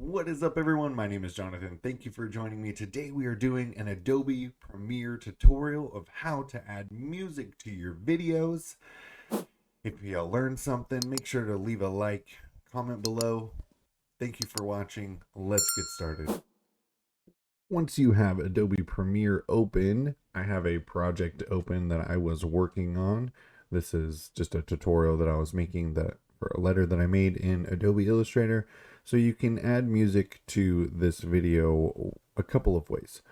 What is up, everyone? My name is Jonathan. Thank you for joining me. Today we are doing an Adobe Premiere tutorial of how to add music to your videos. If you learned something, make sure to leave a like, comment below. Thank you for watching. Let's get started. Once you have Adobe Premiere open, I have a project open that I was working on. This is just a tutorial that I was making for a letter that I made in Adobe Illustrator. So you can add music to this video a couple of ways.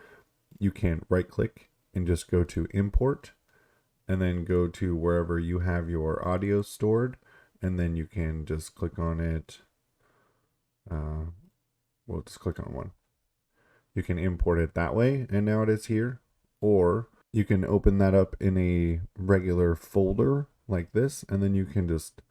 You can right click and just go to import and then go to wherever you have your audio stored, and then you can just click on it. We'll just click on one. You can import it that way, and now it is here. Or you can open that up in a regular folder like this, and then you can just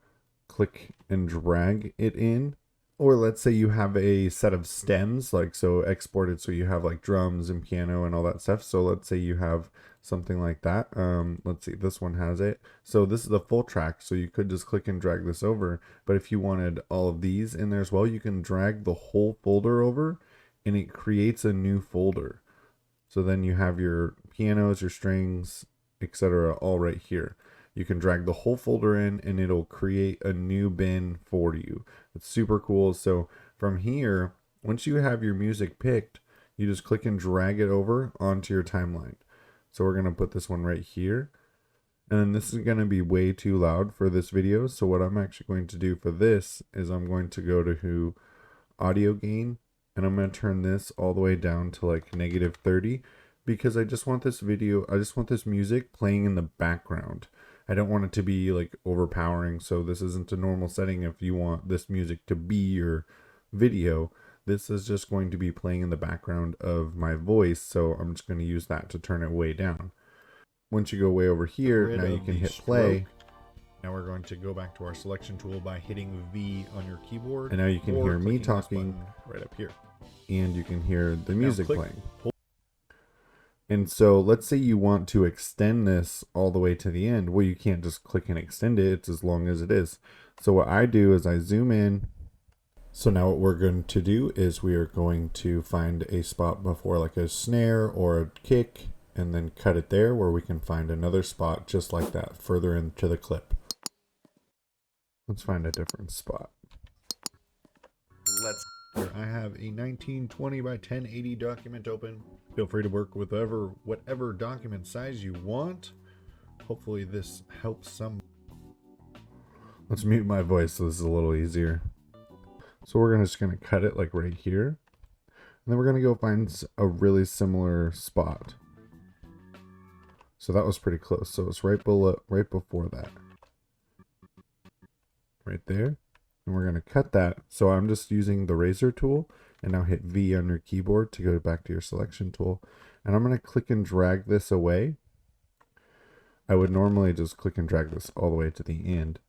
click and drag it in. Or let's say you have a set of stems, like so exported, so you have like drums and piano and all that stuff. So let's say you have something like that. Let's see, this one has it. So this is the full track, so you could just click and drag this over. But if you wanted all of these in there as well, you can drag the whole folder over and it creates a new folder. So then you have your pianos, your strings, etc. all right here. You can drag the whole folder in and it'll create a new bin for you. It's super cool. So from here, once you have your music picked, you just click and drag it over onto your timeline. So we're going to put this one right here. And then this is going to be way too loud for this video. So what I'm actually going to do for this is I'm going to go to audio gain, and I'm going to turn this all the way down to like -30, because I just want this music playing in the background. I don't want it to be like overpowering, so this isn't a normal setting. If you want this music to be your video, this is just going to be playing in the background of my voice, so I'm just going to use that to turn it way down. Once you go way over here, now you can hit play. Now we're going to go back to our selection tool by hitting V on your keyboard. And now you can hear me talking right up here. And you can hear the music playing. And so let's say you want to extend this all the way to the end. Well, you can't just click and extend it. It's as long as it is. So what I do is I zoom in. So now what we're going to do is we are going to find a spot before like a snare or a kick, and then cut it there where we can find another spot just like that further into the clip. Let's find a different spot. I have a 1920 by 1080 document open. Feel free to work with whatever document size you want. Hopefully this helps some. Let's mute my voice so this is a little easier. So we're just going to cut it like right here. And then we're going to go find a really similar spot. So that was pretty close. So it's right before that. Right there. And we're going to cut that. So I'm just using the razor tool, and now hit V on your keyboard to go back to your selection tool. And I'm going to click and drag this away. I would normally just click and drag this all the way to the end.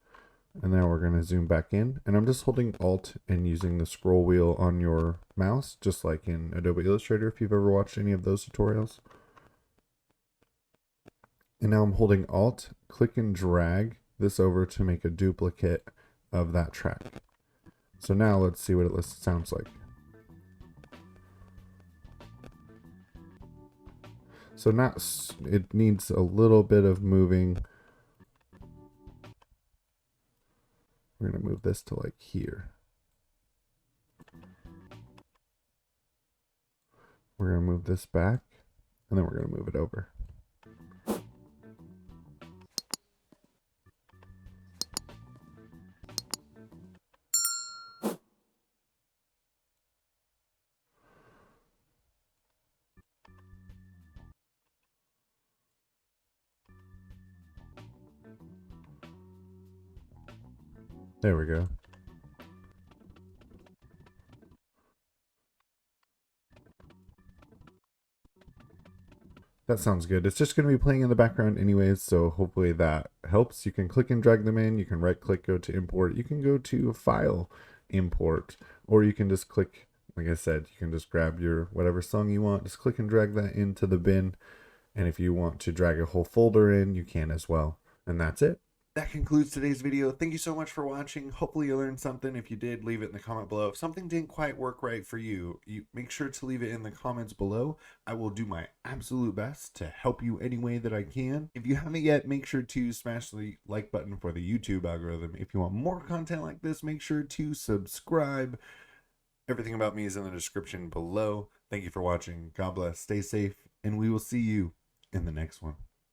And now we're going to zoom back in, and I'm just holding Alt and using the scroll wheel on your mouse, just like in Adobe Illustrator if you've ever watched any of those tutorials. And now I'm holding Alt, click and drag this over to make a duplicate of that track. So now let's see what it sounds like. So now it needs a little bit of moving. We're going to move this to like here. We're going to move this back, and then we're going to move it over. There we go. That sounds good. It's just going to be playing in the background anyways, so hopefully that helps. You can click and drag them in. You can right click, go to import. You can go to file, import, or you can just click, like I said, you can just grab your whatever song you want, just click and drag that into the bin. And if you want to drag a whole folder in, you can as well. And that's it. that concludes today's video. Thank you so much for watching. Hopefully you learned something. If you did, leave it in the comment below. If something didn't quite work right for you, make sure to leave it in the comments below. I will do my absolute best to help you any way that I can. If you haven't yet, make sure to smash the like button for the YouTube algorithm. If you want more content like this, make sure to subscribe. Everything about me is in the description below. Thank you for watching. God bless. Stay safe, and we will see you in the next one.